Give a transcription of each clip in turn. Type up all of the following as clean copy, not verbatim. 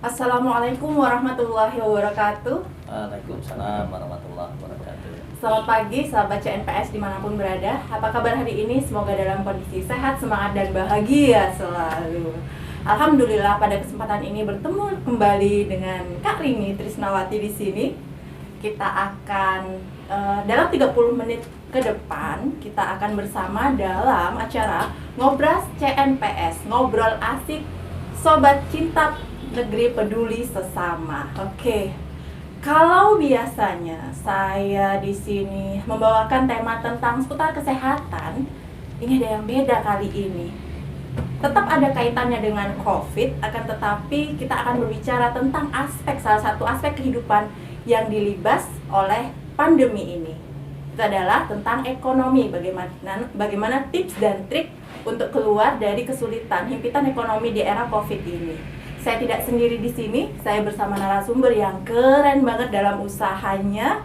Assalamualaikum warahmatullahi wabarakatuh. Waalaikumsalam warahmatullahi wabarakatuh. Selamat pagi sahabat CNPS dimanapun berada. Apa kabar hari ini? Semoga dalam kondisi sehat, semangat, dan bahagia selalu. Alhamdulillah pada kesempatan ini bertemu kembali dengan Kak Rini Trisnawati di sini. Kita akan dalam 30 menit ke depan kita akan bersama dalam acara Ngobras CNPS, ngobrol asik Sobat Cinta Negeri Peduli Sesama. Oke. Kalau biasanya saya di sini membawakan tema tentang seputar kesehatan, ini ada yang beda kali ini. Tetap ada kaitannya dengan COVID, akan tetapi kita akan berbicara tentang salah satu aspek kehidupan yang dilibas oleh pandemi ini. Itu adalah tentang ekonomi, bagaimana tips dan trik untuk keluar dari kesulitan himpitan ekonomi di era COVID ini. Saya tidak sendiri di sini, saya bersama narasumber yang keren banget dalam usahanya.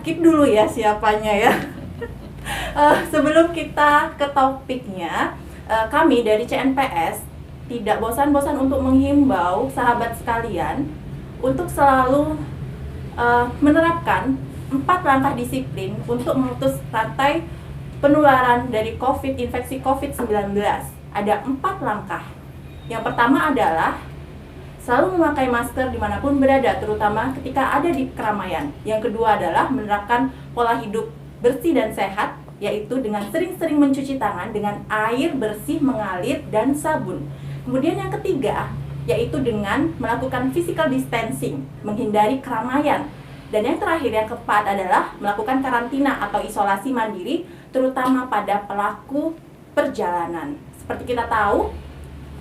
Keep dulu ya siapanya ya. Sebelum kita ke topiknya, kami dari CNPS tidak bosan-bosan untuk menghimbau sahabat sekalian untuk selalu menerapkan 4 langkah disiplin untuk memutus rantai penularan dari infeksi COVID-19. Ada 4 langkah. Yang pertama adalah selalu memakai masker dimanapun berada, terutama ketika ada di keramaian. Yang kedua adalah menerapkan pola hidup bersih dan sehat, yaitu dengan sering-sering mencuci tangan dengan air bersih mengalir dan sabun. Kemudian yang ketiga, yaitu dengan melakukan physical distancing, menghindari keramaian. Dan yang terakhir, yang keempat adalah melakukan karantina atau isolasi mandiri, terutama pada pelaku perjalanan. Seperti kita tahu,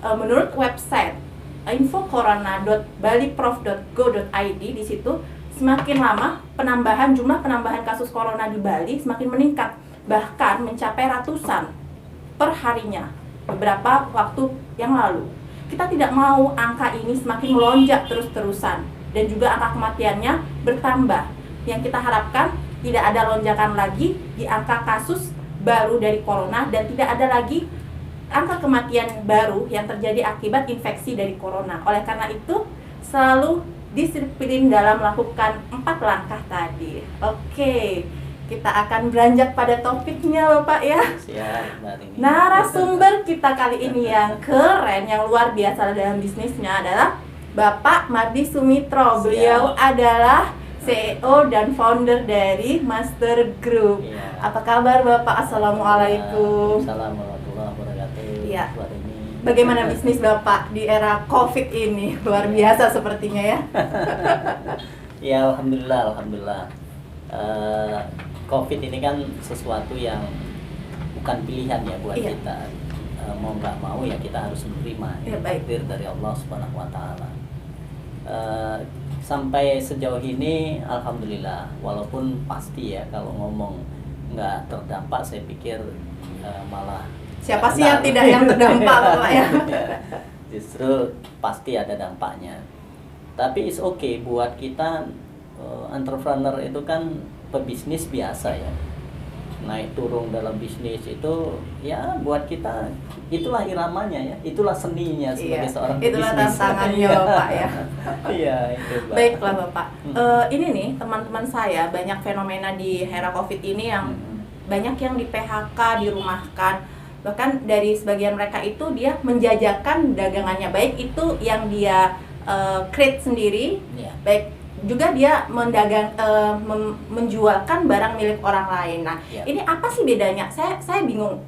menurut website infocorona.baliprof.go.id, di situ semakin lama jumlah penambahan kasus corona di Bali semakin meningkat, bahkan mencapai ratusan per harinya beberapa waktu yang lalu. Kita tidak mau angka ini semakin melonjak terus-terusan dan juga angka kematiannya bertambah. Yang kita harapkan tidak ada lonjakan lagi di angka kasus baru dari corona dan tidak ada lagi angka kematian baru yang terjadi akibat infeksi dari corona. Oleh karena itu, selalu disiplin dalam melakukan 4 langkah tadi. Oke, kita akan beranjak pada topiknya Bapak ya. Siap, Mbak Rini. Narasumber kita kali ini yang keren, yang luar biasa dalam bisnisnya adalah Bapak Mardi Sumitro. Beliau adalah CEO dan founder dari Master Group. Ya. Apa kabar Bapak? Assalamualaikum. Assalamualaikum warahmatullahi wabarakatuh. Ya. Mbak Rini. Bagaimana bisnis Bapak di era COVID ini? Luar biasa sepertinya ya. Ya, alhamdulillah. COVID ini kan sesuatu yang bukan pilihan ya buat Iya. kita. Mau nggak mau ya kita harus menerima. Ya, baik. Takdir dari Allah Subhanahu Wa Taala. Sampai sejauh ini alhamdulillah, walaupun pasti ya kalau ngomong nggak terdampak, saya pikir malah Siapa sih yang tidak yang terdampak Bapak ya? Justru pasti ada dampaknya. Tapi it's okay buat kita, entrepreneur itu kan pebisnis biasa ya. Naik turun dalam bisnis itu ya buat kita itulah iramanya ya, itulah seninya sebagai seorang itulah pebisnis. tantangannya Bapak ya. Iya, itu Mbak. Baiklah Bapak. Ini nih teman-teman saya banyak fenomena di era COVID ini yang banyak yang di PHK, dirumahkan. Bahkan dari sebagian mereka itu dia menjajakan dagangannya, baik itu yang dia create sendiri, Iya. baik juga dia menjualkan barang milik orang lain. Nah, Ya. ini apa sih bedanya? Saya bingung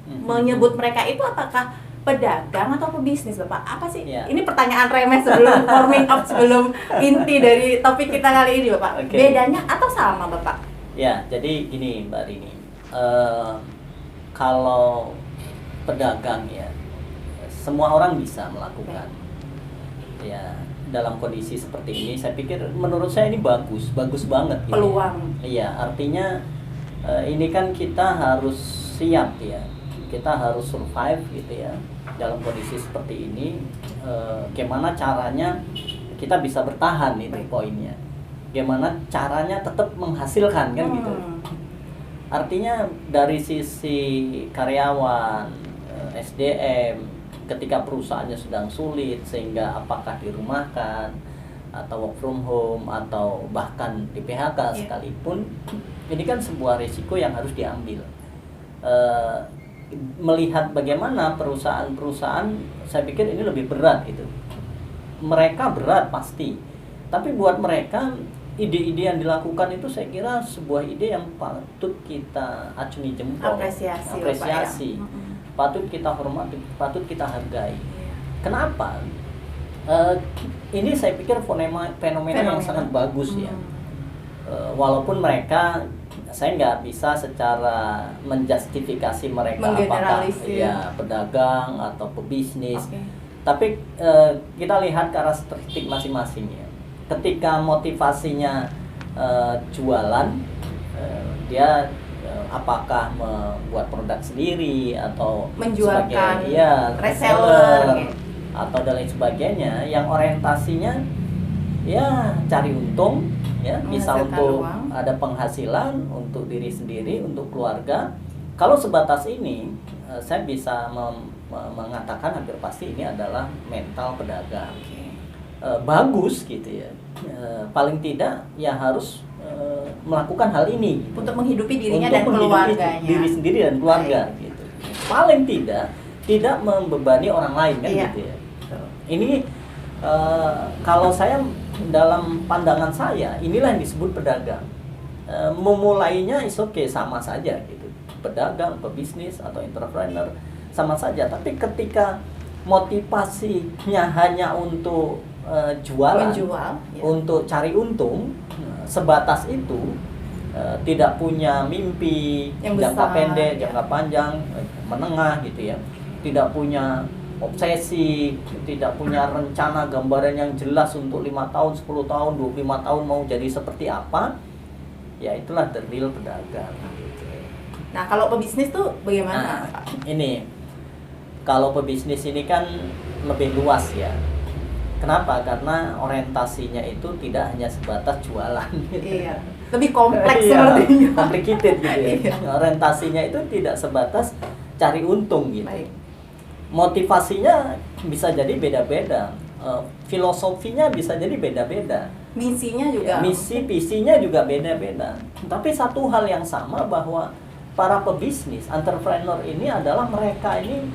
menyebut mereka itu apakah pedagang atau pebisnis, Bapak? Apa sih? Ya. Ini pertanyaan remeh sebelum warming up, sebelum inti dari topik kita kali ini, Bapak. Oke. Bedanya atau sama, Bapak? Ya, jadi gini Mbak Rini, kalau pedagang ya semua orang bisa melakukan. Ya, dalam kondisi seperti ini saya pikir menurut saya ini bagus banget gitu. Peluang. Iya, artinya ini kan kita harus siap ya, kita harus survive gitu ya dalam kondisi seperti ini. Gimana caranya kita bisa bertahan, itu poinnya. Gimana caranya tetap menghasilkan kan gitu. Artinya dari sisi karyawan, SDM, ketika perusahaannya sedang sulit, sehingga apakah dirumahkan atau work from home atau bahkan di PHK sekalipun, ini kan sebuah risiko yang harus diambil. Melihat bagaimana perusahaan-perusahaan, saya pikir ini lebih berat gitu. Mereka berat pasti, tapi buat mereka ide-ide yang dilakukan itu saya kira sebuah ide yang patut kita acungi jempol, apresiasi, patut kita hormati, patut kita hargai. Kenapa? Ini saya pikir fenomena yang sangat bagus ya. Walaupun mereka, saya nggak bisa secara menjustifikasi mereka apakah ya pedagang atau pebisnis, tapi kita lihat karakteristik masing-masing ya. Ketika motivasinya jualan, dia apakah membuat produk sendiri atau menjualkan, reseller atau dan lain sebagainya, yang orientasinya ya cari untung ya, bisa untuk uang, ada penghasilan untuk diri sendiri, untuk keluarga. Kalau sebatas ini, saya bisa mengatakan hampir pasti ini adalah mental pedagang. Bagus gitu ya. Paling tidak ya harus melakukan hal ini gitu, untuk menghidupi dirinya dan keluarganya, diri sendiri dan keluarga gitu. Paling tidak membebani orang lain kan gitu ya. Ini kalau saya, dalam pandangan saya, inilah yang disebut pedagang. Memulainya is okay, sama saja gitu. Pedagang, pebisnis atau entrepreneur sama saja. Tapi ketika motivasinya hanya untuk menjual, untuk cari untung, sebatas itu, tidak punya mimpi yang jangka besar, pendek, jangka panjang, menengah gitu ya. Tidak punya obsesi, tidak punya rencana gambaran yang jelas untuk 5 tahun, 10 tahun, 25 tahun mau jadi seperti apa, ya itulah the real pedagang. Nah, kalau pebisnis tuh bagaimana? Ini, kalau pebisnis ini kan lebih luas ya. Kenapa? Karena orientasinya itu tidak hanya sebatas jualan. Iya. Lebih kompleks sepertinya. Complicated gitu ya. Orientasinya itu tidak sebatas cari untung gitu. Baik. Motivasinya bisa jadi beda-beda, filosofinya bisa jadi beda-beda, misinya juga, visinya juga beda-beda. Tapi satu hal yang sama, bahwa para pebisnis, entrepreneur ini adalah mereka ini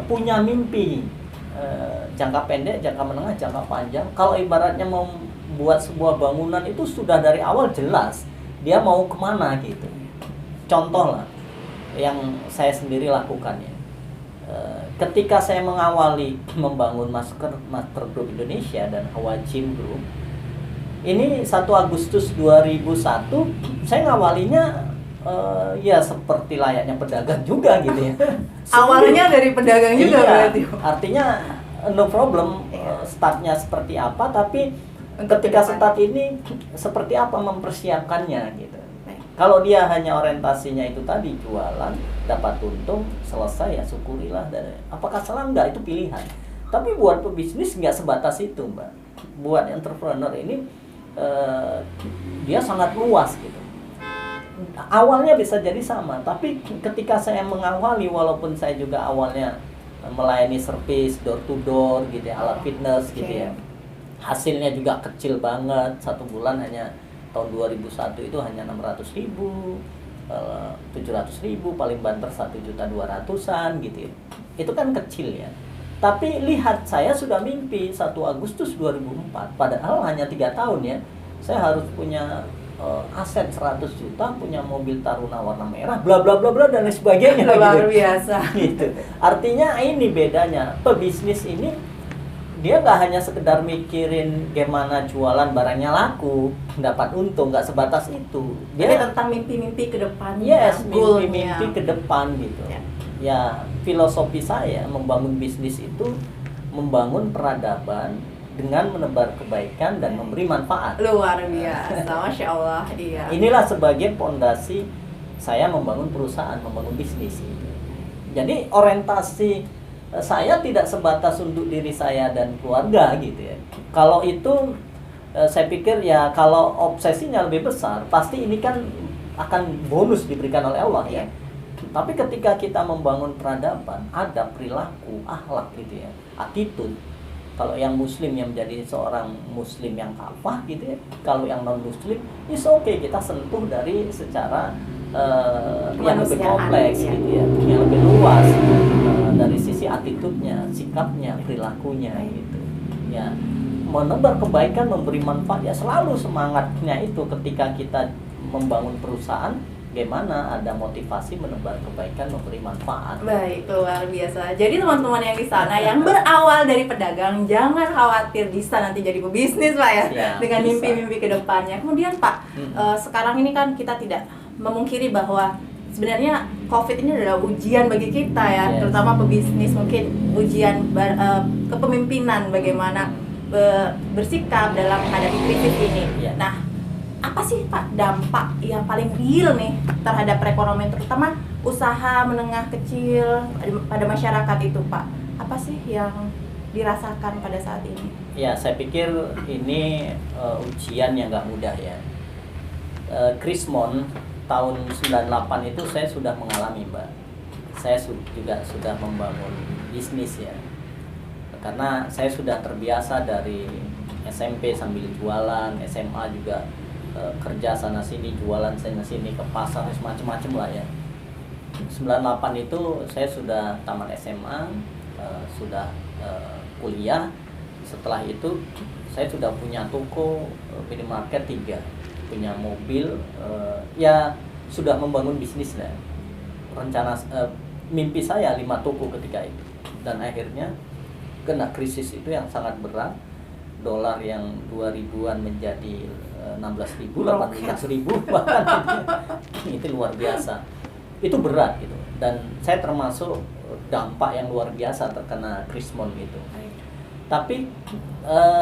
punya mimpi, jangka pendek, jangka menengah, jangka panjang. Kalau ibaratnya mau buat sebuah bangunan itu sudah dari awal jelas dia mau kemana gitu. Contoh lah yang saya sendiri lakukan ya. Ketika saya mengawali membangun Master Group Indonesia dan Hawa Gym Group, ini 1 Agustus 2001, saya ngawalinya ya seperti layaknya pedagang juga gitu ya. Awalnya dari pedagang juga berarti. Artinya no problem startnya seperti apa, tapi ketika start ini seperti apa mempersiapkannya gitu. Kalau dia hanya orientasinya itu tadi jualan, dapat untung, selesai ya syukurilah. Apakah salah? Enggak, itu pilihan. Tapi buat pebisnis nggak sebatas itu, Mbak. Buat entrepreneur ini dia sangat luas gitu. Awalnya bisa jadi sama, tapi ketika saya mengawali, walaupun saya juga awalnya melayani service door to door gitu ya, alat fitness gitu ya, hasilnya juga kecil banget. 1 bulan hanya, tahun 2001 itu hanya 600.000, 700.000, paling banter 1.200.000-an gitu ya. Itu kan kecil ya. Tapi lihat, saya sudah mimpi 1 Agustus 2004, padahal hanya 3 tahun ya. Saya harus punya aset 100 juta, punya mobil Taruna warna merah, bla bla bla bla dan lain sebagainya. Luar biasa. Gitu. Artinya ini bedanya, pebisnis ini dia nggak hanya sekedar mikirin gimana jualan barangnya laku, dapat untung, nggak sebatas itu. Dia tentang mimpi-mimpi ke depan. Yes, mimpi-mimpi ke depan gitu. Ya, filosofi saya membangun bisnis itu membangun peradaban dengan menebar kebaikan dan memberi manfaat. Luar biasa, Masya Allah. Iya. Inilah sebagai pondasi saya membangun perusahaan, membangun bisnis. Jadi orientasi saya tidak sebatas untuk diri saya dan keluarga gitu ya. Kalau itu saya pikir ya, kalau obsesinya lebih besar, pasti ini kan akan bonus diberikan oleh Allah ya. Tapi ketika kita membangun peradaban, ada perilaku, akhlak gitu ya, attitude. Kalau yang muslim yang menjadi seorang muslim yang kafah gitu ya, kalau yang non muslim, is okay, kita sentuh dari secara yang lebih kompleks gitu ya, yang lebih luas, dari sisi attitude-nya, sikapnya, perilakunya gitu ya. Menebar kebaikan, memberi manfaat ya, selalu semangatnya itu ketika kita membangun perusahaan, gimana ada motivasi menebar kebaikan, memberi manfaat. Baik, luar biasa. Jadi teman-teman yang di sana yang berawal dari pedagang, jangan khawatir bisa nanti jadi pebisnis Pak ya, dengan bisa. mimpi-mimpi ke depannya. Kemudian Pak, sekarang ini kan kita tidak memungkiri bahwa sebenarnya COVID ini adalah ujian bagi kita ya, terutama pebisnis, mungkin ujian kepemimpinan bagaimana bersikap dalam menghadapi krisis ini. Nah, apa sih Pak dampak yang paling real nih terhadap perekonomian, terutama usaha menengah kecil pada masyarakat itu Pak? Apa sih yang dirasakan pada saat ini? Ya, saya pikir ini ujian yang nggak mudah ya. Krismon tahun 98 itu saya sudah mengalami Mbak. Saya juga sudah membangun bisnis ya. Karena saya sudah terbiasa dari SMP sambil jualan, SMA juga kerja sana sini, jualan sana sini, ke pasar, macam-macam lah ya. 98 itu saya sudah tamat SMA, sudah kuliah. Setelah itu saya sudah punya toko, minimarket 3, punya mobil, ya sudah membangun bisnis lah. Rencana mimpi saya 5 toko ketika itu. Dan akhirnya kena krisis itu yang sangat berat. Dolar yang 2000-an menjadi 16.000, 18.000 bahkan itu luar biasa. Itu berat gitu. Dan saya termasuk dampak yang luar biasa terkena krismon gitu. Tapi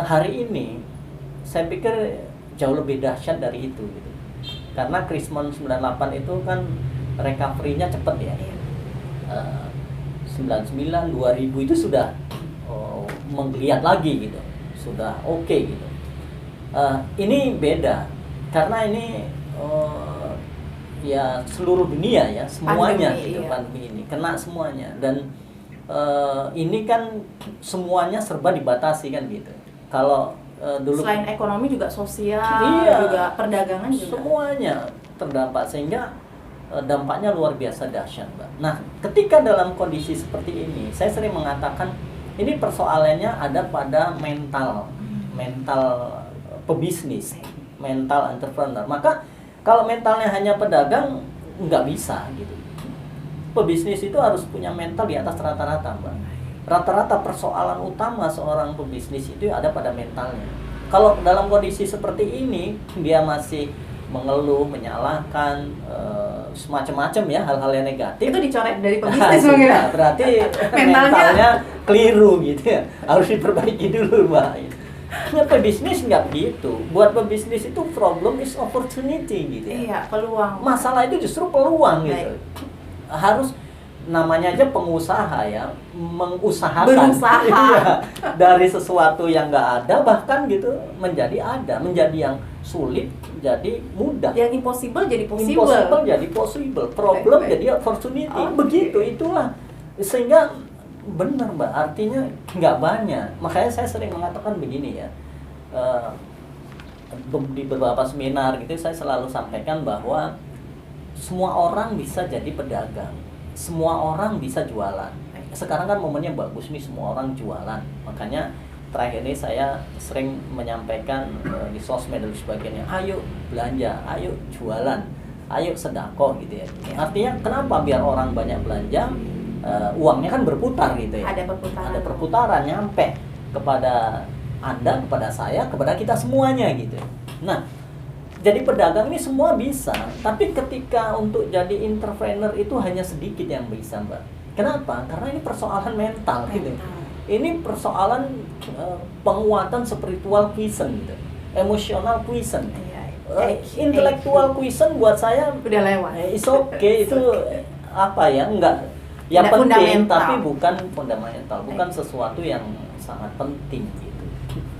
hari ini saya pikir jauh lebih dahsyat dari itu gitu. Karena krismon 98 itu kan recovery-nya cepat ya. 99, 2000 itu sudah menggeliat lagi gitu, sudah oke gitu. Ini beda karena ini ya seluruh dunia ya, semuanya pandemi, gitu, pandemi ini kena semuanya. Dan ini kan semuanya serba dibatasi kan gitu. Kalau dulu selain ekonomi juga sosial, juga perdagangan juga semuanya terdampak, sehingga dampaknya luar biasa dahsyat Mbak. Nah, ketika dalam kondisi seperti ini, saya sering mengatakan ini persoalannya ada pada mental pebisnis, mental entrepreneur. Maka kalau mentalnya hanya pedagang, nggak bisa gitu. Pebisnis itu harus punya mental di atas rata-rata Mbak. Rata-rata persoalan utama seorang pebisnis itu ada pada mentalnya. Kalau dalam kondisi seperti ini, dia masih mengeluh, menyalahkan, semacam-macam ya, hal-hal yang negatif, itu dicoret dari pebisnis mungkin. Berarti mentalnya keliru gitu ya, harus diperbaiki dulu Mbak. Nah, pebisnis nggak begitu. Buat pebisnis itu problem is opportunity gitu ya. Iya, peluang. Masalah itu justru peluang gitu. Harus, namanya aja pengusaha ya, mengusahakan. Berusaha. Iya, dari sesuatu yang nggak ada bahkan gitu menjadi ada, menjadi yang sulit jadi mudah. Yang impossible jadi possible. Impossible jadi possible, problem jadi opportunity. Begitu, itulah. Sehingga benar Mbak, artinya nggak banyak. Makanya saya sering mengatakan begini ya, di beberapa seminar gitu saya selalu sampaikan bahwa semua orang bisa jadi pedagang, semua orang bisa jualan. Sekarang kan momennya bagus nih, semua orang jualan. Makanya terakhir ini saya sering menyampaikan di sosmed dan sebagainya, ayo belanja, ayo jualan, ayo sedekah gitu ya. Artinya kenapa? Biar orang banyak belanja, uangnya kan berputar gitu ya. Ada perputaran nyampe kepada Anda, kepada saya, kepada kita semuanya gitu. Nah, jadi pedagang ini semua bisa, tapi ketika untuk jadi entrepreneur itu hanya sedikit yang bisa Mbak. Kenapa? Karena ini persoalan mental gitu. Ini persoalan penguatan spiritual quotient gitu, emotional quotient. Intellectual quotient buat saya udah lewat. It's okay, itu apa ya, enggak ya tidak penting, tapi bukan fundamental, bukan sesuatu yang sangat penting gitu.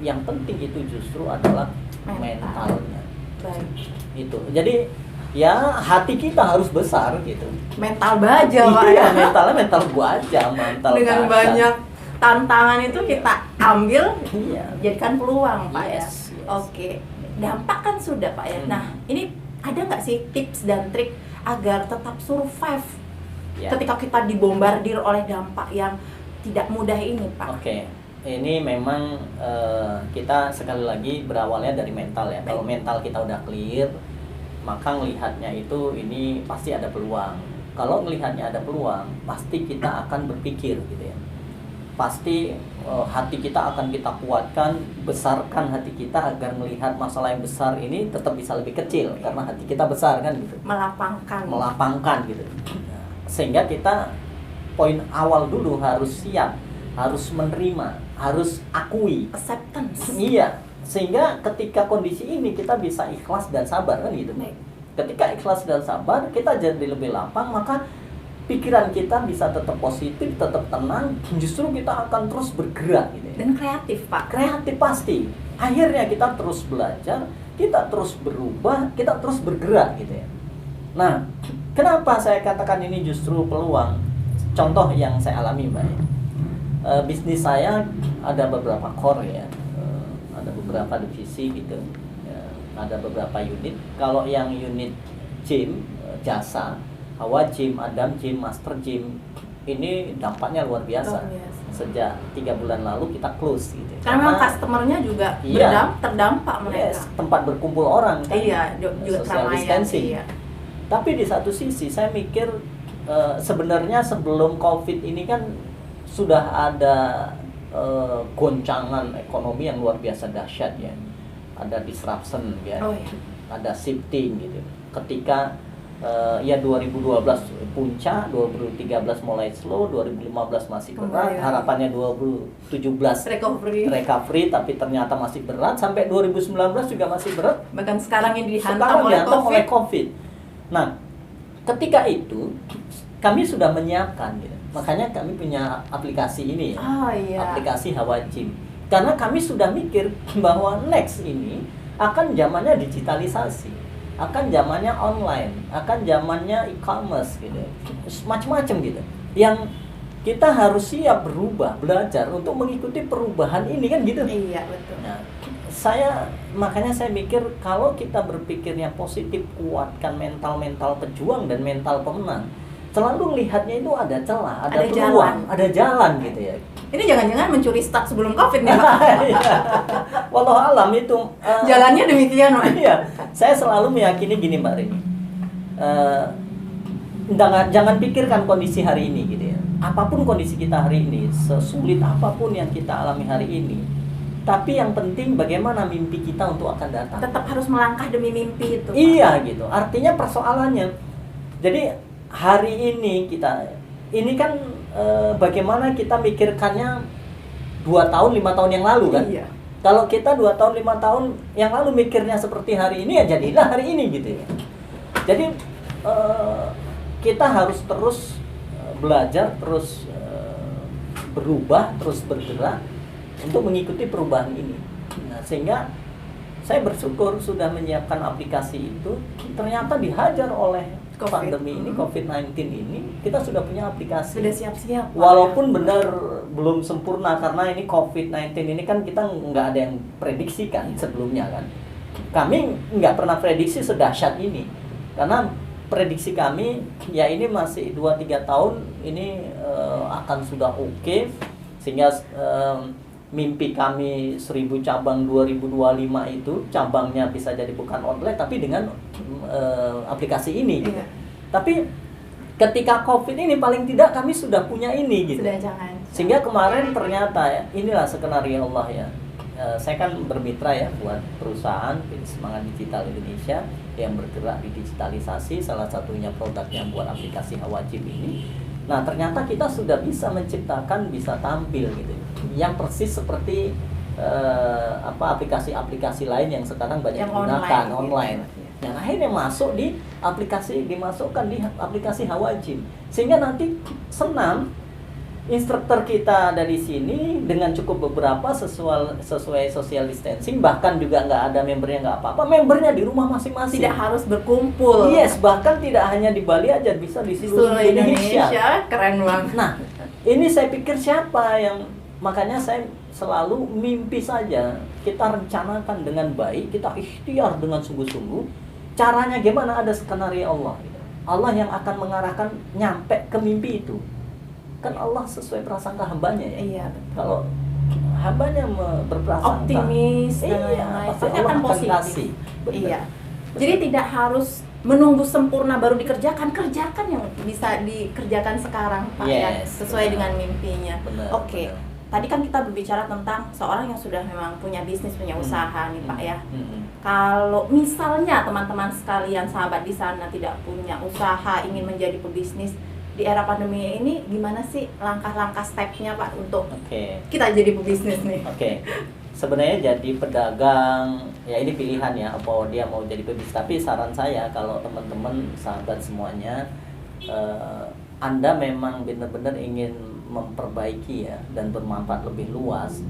Yang penting itu justru adalah mentalnya. Baik. Itu. Jadi ya hati kita harus besar gitu. Mental baja Pak Iya, ya. mentalnya mental baja, mental Dengan kasar. banyak tantangan itu kita ambil, Iya. jadikan peluang Pak ya. Yes, yes. Oke, dampak kan sudah Pak ya. Hmm. Nah, ini ada nggak sih tips dan trik agar tetap survive Ya. ketika kita dibombardir oleh dampak yang tidak mudah ini Pak? Oke, ini memang kita sekali lagi berawalnya dari mental ya. Kalau mental kita udah clear, maka melihatnya itu ini pasti ada peluang. Kalau melihatnya ada peluang, pasti kita akan berpikir gitu ya. Pasti hati kita akan kita kuatkan, besarkan hati kita agar melihat masalah yang besar ini tetap bisa lebih kecil karena hati kita besar kan gitu. Melapangkan gitu. Nah, sehingga kita poin awal dulu harus siap, harus menerima, harus akui. Acceptance. Iya, sehingga ketika kondisi ini kita bisa ikhlas dan sabar kan gitu. Baik. Ketika ikhlas dan sabar, kita jadi lebih lapang, maka pikiran kita bisa tetap positif, tetap tenang, justru kita akan terus bergerak gitu ya. Dan kreatif Pak. Kreatif pasti. Akhirnya kita terus belajar, kita terus berubah, kita terus bergerak gitu ya. Nah, kenapa saya katakan ini justru peluang? Contoh yang saya alami Mbak ya. Bisnis saya ada beberapa core ya, ada beberapa divisi gitu, ya, ada beberapa unit. Kalau yang unit gym, jasa, Hawa Gym, Adam Gym, Master Gym, ini dampaknya luar biasa. Sejak 3 bulan lalu kita close gitu. Karena memang customernya juga Iya. terdampak mereka. Yes, tempat berkumpul orang kan. Iya, juga Social keramaian. distancing. Iya. Tapi di satu sisi saya mikir sebenarnya sebelum COVID ini kan sudah ada goncangan ekonomi yang luar biasa dahsyat ya. Ada disruption ya. Oh iya. Ada shifting gitu. Ketika ya 2012 puncak, 2013 mulai slow, 2015 masih berat, Kembali. harapannya 2017 recovery tapi ternyata masih berat, sampai 2019 juga masih berat. Bahkan sekarang ini dihantam Sekarang oleh dihantam COVID. oleh COVID. Nah, ketika itu kami sudah menyiapkan gitu. Makanya kami punya aplikasi ini ya. Oh iya. Aplikasi Hawa Gym. Karena kami sudah mikir bahwa next ini akan zamannya digitalisasi, akan zamannya online, akan zamannya e-commerce gitu. Macam-macam gitu. Yang kita harus siap berubah, belajar untuk mengikuti perubahan ini kan gitu. Iya, betul. Nah, makanya saya mikir kalau kita berpikirnya positif, kuatkan mental pejuang dan mental pemenang, selalu melihatnya itu ada celah, ada peluang, ada jalan gitu ya. Ini jangan-jangan mencuri start sebelum COVID nih Pak. Wallahu alam itu Jalannya demikian Pak. Iya, saya selalu meyakini gini Mbak Rini. Jangan pikirkan kondisi hari ini gitu ya. Apapun kondisi kita hari ini, sesulit apapun yang kita alami hari ini, tapi yang penting bagaimana mimpi kita untuk akan datang. Tetap harus melangkah demi mimpi itu Pak. Iya gitu. Artinya persoalannya. Jadi hari ini ini kan bagaimana kita mikirkannya 2 tahun 5 tahun yang lalu kan. Iya. Kalau kita 2 tahun 5 tahun yang lalu mikirnya seperti hari ini, ya jadilah hari ini gitu ya. Jadi kita harus terus belajar, terus berubah, terus bergerak untuk mengikuti perubahan ini. Nah, sehingga saya bersyukur sudah menyiapkan aplikasi itu, ternyata dihajar oleh pandemi ini, COVID-19 ini, kita sudah punya aplikasi. Sudah siap-siap. Walaupun benar belum sempurna karena ini COVID-19 ini kan kita nggak ada yang prediksikan sebelumnya kan. Kami nggak pernah prediksi sedahsyat ini. Karena prediksi kami ya ini masih 2-3 tahun ini akan sudah oke, sehingga mimpi kami 1000 cabang 2025 itu cabangnya bisa jadi bukan online tapi dengan aplikasi ini. Iya. Tapi ketika COVID ini paling tidak kami sudah punya ini gitu. Sudah jangan. Sehingga kemarin ternyata ya, inilah skenario Allah ya. Saya kan bermitra ya buat perusahaan Semangat Digital Indonesia yang bergerak di digitalisasi, salah satunya produk yang buat aplikasi Hawa Gym ini. Nah, ternyata kita sudah bisa menciptakan, bisa tampil gitu. Yang persis seperti aplikasi-aplikasi lain yang sekarang banyak yang digunakan online. online. Yang akhirnya masuk di aplikasi, dimasukkan di aplikasi Hawa Gym. Sehingga nanti senam instruktur kita dari sini dengan cukup beberapa sesuai social distancing, bahkan juga nggak ada membernya, nggak apa-apa, membernya di rumah masing-masing. Tidak harus berkumpul. Yes, bahkan tidak hanya di Bali aja, bisa di seluruh Indonesia. Keren banget. Nah, ini saya pikir siapa yang, makanya saya selalu mimpi saja, kita rencanakan dengan baik, kita ikhtiar dengan sungguh-sungguh. Caranya gimana, ada skenario Allah. Allah yang akan mengarahkan nyampe ke mimpi itu. Kan Allah sesuai prasangka hambanya ya. Iya, betul. Kalau hambanya berprasangka optimis dan iya, lain-lain, pasti pasti Allah akan akan positif. kasih. Benar. Iya. Jadi tidak harus menunggu sempurna baru dikerjakan, kerjakan yang bisa dikerjakan sekarang, Pak, ya, Yes, sesuai benar. dengan mimpinya. Benar, Oke. benar. Tadi kan kita berbicara tentang seorang yang sudah memang punya bisnis, punya usaha nih, Pak, ya. Kalau misalnya teman-teman sekalian, sahabat di sana tidak punya usaha, ingin menjadi pebisnis di era pandemi ini, gimana sih langkah-langkah stepnya, Pak, untuk Oke. kita jadi pebisnis nih? Oke. Sebenarnya jadi pedagang ya ini pilihan ya, apa dia mau jadi pebisnis. Tapi saran saya kalau teman-teman sahabat semuanya, Anda memang benar-benar ingin memperbaiki ya dan bermanfaat lebih luas.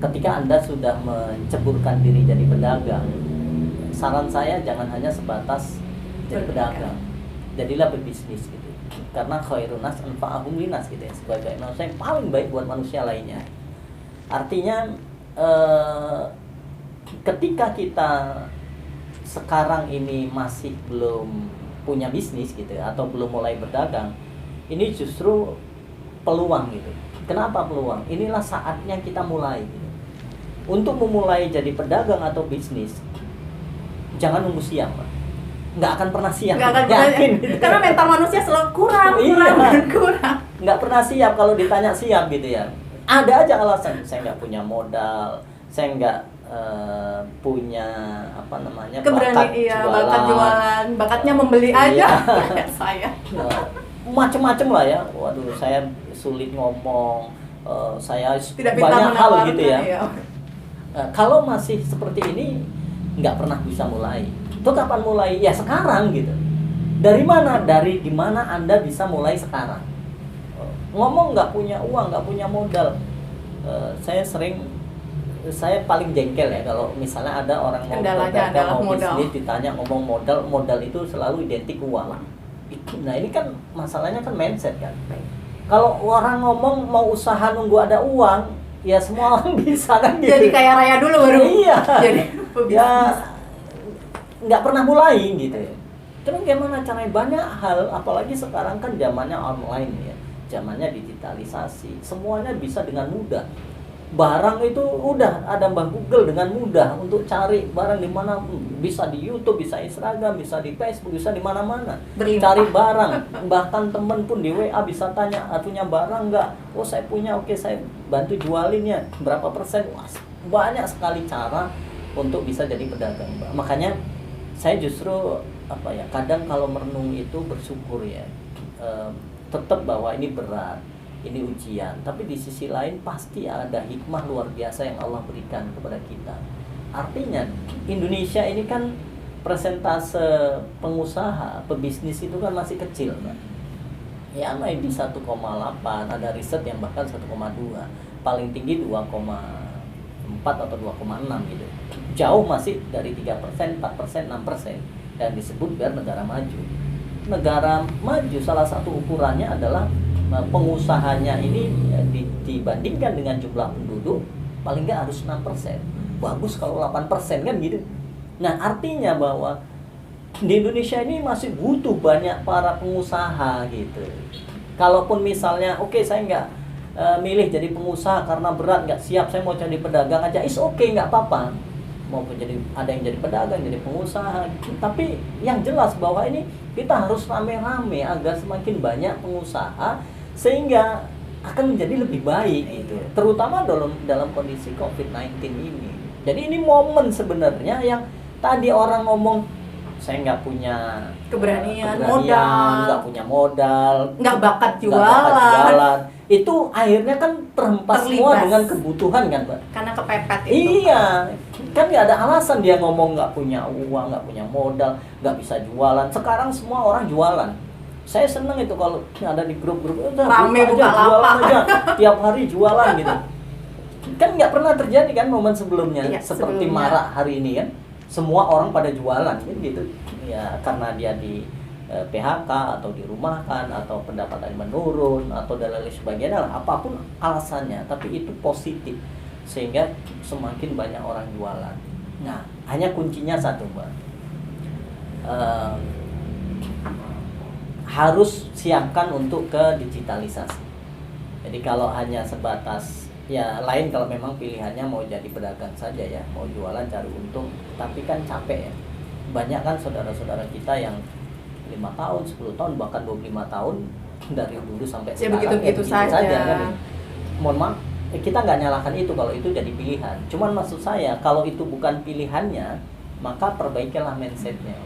Ketika Anda sudah menceburkan diri jadi pedagang, saran saya jangan hanya sebatas jadi pedagang, jadilah pebisnis gitu. Karena khairun nas anfa'ahum linnas gitu ya, sebagai manusia yang paling baik buat manusia lainnya. Artinya ketika kita sekarang ini masih belum punya bisnis gitu atau belum mulai berdagang, ini justru peluang gitu. Kenapa peluang? Inilah saatnya kita mulai gitu. Untuk memulai jadi pedagang atau bisnis, jangan nunggu siap, Pak. Nggak akan pernah siap. Nggak akan yakin pernah, karena mental manusia selalu kurang. Nggak pernah siap. Kalau ditanya siap gitu ya, ada aja alasan. Saya nggak punya modal, saya nggak punya apa namanya bakat jualan, bakatnya membeli aja. Saya macem-macem lah ya. Waduh, saya sulit ngomong, saya tidak banyak hal gitu ya. Iya. Kalau masih seperti ini nggak pernah bisa mulai. Itu kapan mulai? Ya sekarang gitu. Dari mana? Dari dimana Anda bisa mulai sekarang. Ngomong nggak punya uang, nggak punya modal. Saya paling jengkel ya kalau misalnya ada orang mau berdagang, mau bisnis, ditanya ngomong modal itu selalu identik uang. Nah ini kan masalahnya kan mindset kan. Kalau orang ngomong mau usaha nunggu ada uang, ya semua orang bisa kan gitu. Jadi kaya raya dulu baru. Iya. Jadi ya nggak pernah mulai gitu. Terus gimana caranya? Banyak hal, apalagi sekarang kan zamannya online ya, zamannya digitalisasi, semuanya bisa dengan mudah. Barang itu udah ada Mbah Google dengan mudah untuk cari barang di mana, bisa di YouTube, bisa Instagram, bisa di Facebook, bisa di mana-mana. Cari barang, bahkan temen pun di WA bisa tanya, punya barang nggak? Oh saya punya, oke saya bantu jualinnya, berapa persen? Wah, banyak sekali cara untuk bisa jadi pedagang, Mbak. Makanya saya justru kadang kalau merenung itu bersyukur ya, tetap bahwa ini berat, ini ujian, tapi di sisi lain pasti ada hikmah luar biasa yang Allah berikan kepada kita. Artinya Indonesia ini kan persentase pengusaha, pebisnis itu kan masih kecil, Mbak. Ya main di 1,8, ada riset yang bahkan 1,2, paling tinggi 2,4 atau 2,6 gitu. Jauh masih dari 3%, 4%, 6%, dan disebut biar negara maju. Negara maju salah satu ukurannya adalah pengusahanya ini dibandingkan dengan jumlah penduduk paling nggak harus 6%. Bagus kalau 8% kan gitu. Nah artinya bahwa di Indonesia ini masih butuh banyak para pengusaha gitu. Kalaupun misalnya oke, saya nggak milih jadi pengusaha karena berat, nggak siap, saya mau jadi pedagang aja, is oke, nggak apa-apa. Mau jadi, ada yang jadi pedagang, jadi pengusaha gitu. Tapi yang jelas bahwa ini kita harus rame-rame agar semakin banyak pengusaha sehingga akan menjadi lebih baik gitu. Terutama dalam kondisi COVID-19 ini. Jadi ini momen sebenarnya yang tadi orang ngomong saya nggak punya keberanian, nggak punya modal, nggak bakat jualan. Itu akhirnya kan terhempas semua dengan kebutuhan kan, Pak? Karena kepepet itu. Iya, kan nggak ada alasan dia ngomong nggak punya uang, nggak punya modal, nggak bisa jualan. Sekarang semua orang jualan. Saya seneng itu kalau ada di grup-grup, udah Rame buka buka aja, jualan lapak. aja, tiap hari jualan gitu. Kan nggak pernah terjadi kan momen sebelumnya, Iya, seperti sebelumnya. marak hari ini kan, semua orang pada jualan kan gitu. Ya karena dia di PHK atau dirumahkan atau pendapatan menurun atau dan lain sebagainya lah, apapun alasannya, tapi itu positif sehingga semakin banyak orang jualan. Nah, hanya kuncinya satu, Mbak. Eh, harus siapkan untuk ke digitalisasi. Jadi kalau hanya sebatas ya lain, kalau memang pilihannya mau jadi pedagang saja ya, mau jualan cari untung, tapi kan capek ya. Banyak kan saudara-saudara kita yang 5 tahun, 10 tahun, bahkan 25 tahun dari dulu sampai Ya, sekarang begitu-begitu saja. kan. Mohon maaf, kita nggak nyalahkan itu kalau itu jadi pilihan. Cuman maksud saya kalau itu bukan pilihannya, maka perbaikilah mindsetnya.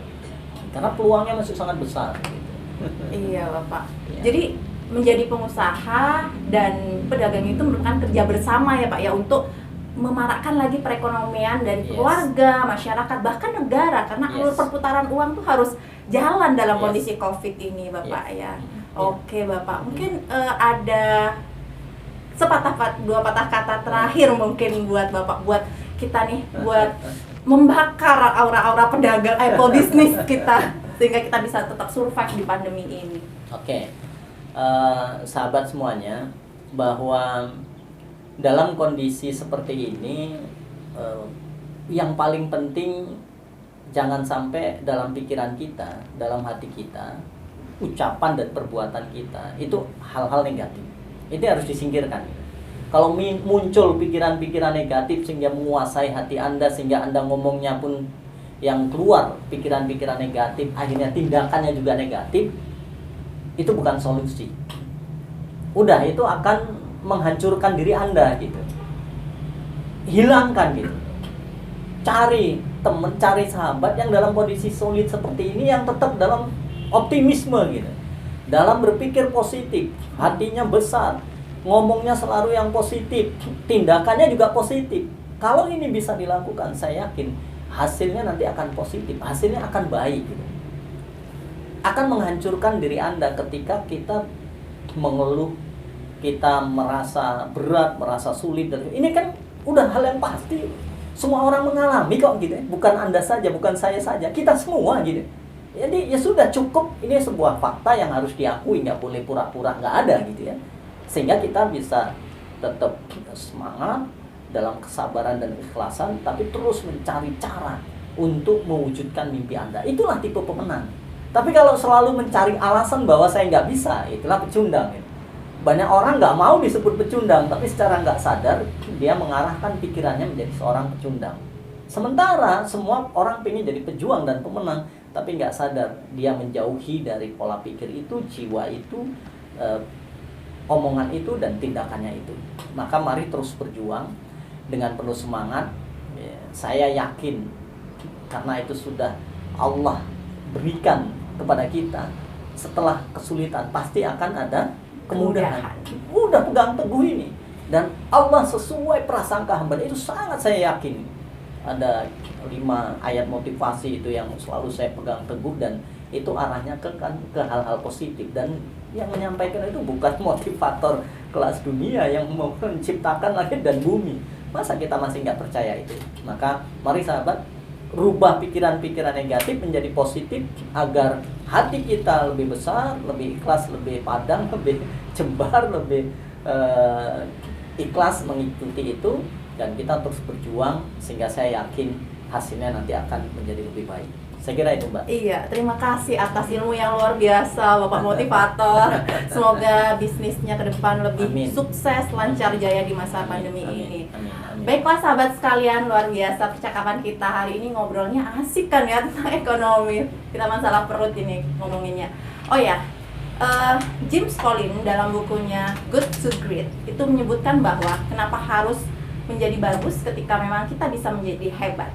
Karena peluangnya masih sangat besar gitu. Iya Bapak. Iya. Jadi menjadi pengusaha dan pedagang itu merupakan kerja bersama ya Pak ya, untuk memarakkan lagi perekonomian dari Yes. keluarga, masyarakat, bahkan negara, karena Yes. alur perputaran uang tuh harus jalan dalam Yes. kondisi COVID ini Bapak ya. Iya. Oke Bapak, mungkin ada dua patah kata terakhir mungkin buat Bapak, buat kita nih, buat membakar aura-aura pedagang pebisnis kita sehingga kita bisa tetap survive di pandemi ini. Oke. Sahabat semuanya, bahwa dalam kondisi seperti ini yang paling penting jangan sampai dalam pikiran kita, dalam hati kita, ucapan dan perbuatan kita itu hal-hal negatif. Itu harus disingkirkan. Kalau muncul pikiran-pikiran negatif sehingga menguasai hati Anda, sehingga Anda ngomongnya pun yang keluar pikiran-pikiran negatif, akhirnya tindakannya juga negatif, itu bukan solusi. Udah, itu akan menghancurkan diri Anda gitu. Hilangkan gitu. Cari teman, cari sahabat yang dalam kondisi solid seperti ini, yang tetap dalam optimisme gitu, dalam berpikir positif, hatinya besar, ngomongnya selalu yang positif, tindakannya juga positif. Kalau ini bisa dilakukan, saya yakin hasilnya nanti akan positif, hasilnya akan baik gitu. Akan menghancurkan diri Anda ketika kita mengeluh, kita merasa berat, merasa sulit, dan ini kan udah hal yang pasti, semua orang mengalami kok gitu ya. Bukan Anda saja, bukan saya saja, kita semua gitu. Jadi ya sudah cukup, ini sebuah fakta yang harus diakui, nggak boleh pura-pura nggak ada gitu ya. Sehingga kita bisa tetap semangat dalam kesabaran dan keikhlasan, tapi terus mencari cara untuk mewujudkan mimpi Anda. Itulah tipe pemenang. Tapi kalau selalu mencari alasan bahwa saya nggak bisa, itulah pecundang ya. Banyak orang nggak mau disebut pecundang, tapi secara nggak sadar dia mengarahkan pikirannya menjadi seorang pecundang. Sementara semua orang pengen jadi pejuang dan pemenang, tapi nggak sadar dia menjauhi dari pola pikir itu, jiwa itu, omongan itu, dan tindakannya itu. Maka mari terus berjuang dengan penuh semangat. Saya yakin karena itu sudah Allah berikan kepada kita, setelah kesulitan pasti akan ada kemudahan. Udah pegang teguh ini, dan Allah sesuai prasangka hamba, itu sangat saya yakin. Ada 5 ayat motivasi itu yang selalu saya pegang teguh, dan itu arahnya ke hal-hal positif, dan yang menyampaikan itu bukan motivator kelas dunia yang mau menciptakan langit dan bumi. Masa kita masih nggak percaya itu? Maka mari sahabat, rubah pikiran-pikiran negatif menjadi positif, agar hati kita lebih besar, lebih ikhlas, lebih padang, lebih jembar, lebih ikhlas mengikuti itu, dan kita terus berjuang sehingga saya yakin hasilnya nanti akan menjadi lebih baik. Saya kira itu, Mbak. Iya, terima kasih atas ilmu yang luar biasa Bapak motivator. Semoga bisnisnya ke depan lebih Amin. sukses, lancar jaya di masa pandemi Amin. ini. Amin. Amin. Baiklah sahabat sekalian, luar biasa percakapan kita hari ini, ngobrolnya asik kan ya tentang ekonomi. Kita masalah perut ini ngomonginnya. Oh ya, James Collins dalam bukunya Good to Great itu menyebutkan bahwa kenapa harus menjadi bagus ketika memang kita bisa menjadi hebat.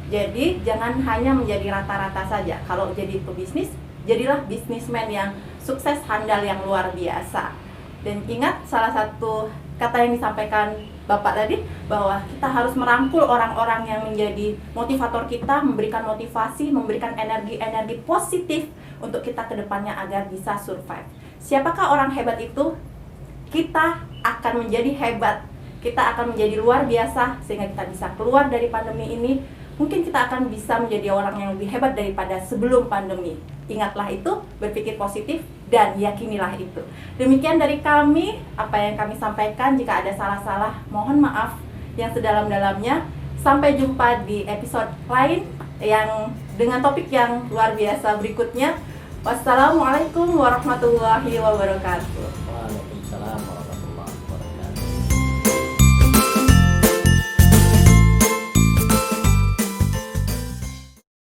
Jadi jangan hanya menjadi rata-rata saja. Kalau jadi pebisnis, jadilah bisnismen yang sukses, handal, yang luar biasa. Dan ingat salah satu kata yang disampaikan Bapak tadi, bahwa kita harus merangkul orang-orang yang menjadi motivator kita, memberikan motivasi, memberikan energi-energi positif untuk kita ke depannya agar bisa survive. Siapakah orang hebat itu? Kita akan menjadi hebat, kita akan menjadi luar biasa sehingga kita bisa keluar dari pandemi ini. Mungkin kita akan bisa menjadi orang yang lebih hebat daripada sebelum pandemi. Ingatlah itu, berpikir positif, dan yakinilah itu. Demikian dari kami, apa yang kami sampaikan. Jika ada salah-salah, mohon maaf yang sedalam-dalamnya. Sampai jumpa di episode lain yang dengan topik yang luar biasa berikutnya. Wassalamualaikum warahmatullahi wabarakatuh.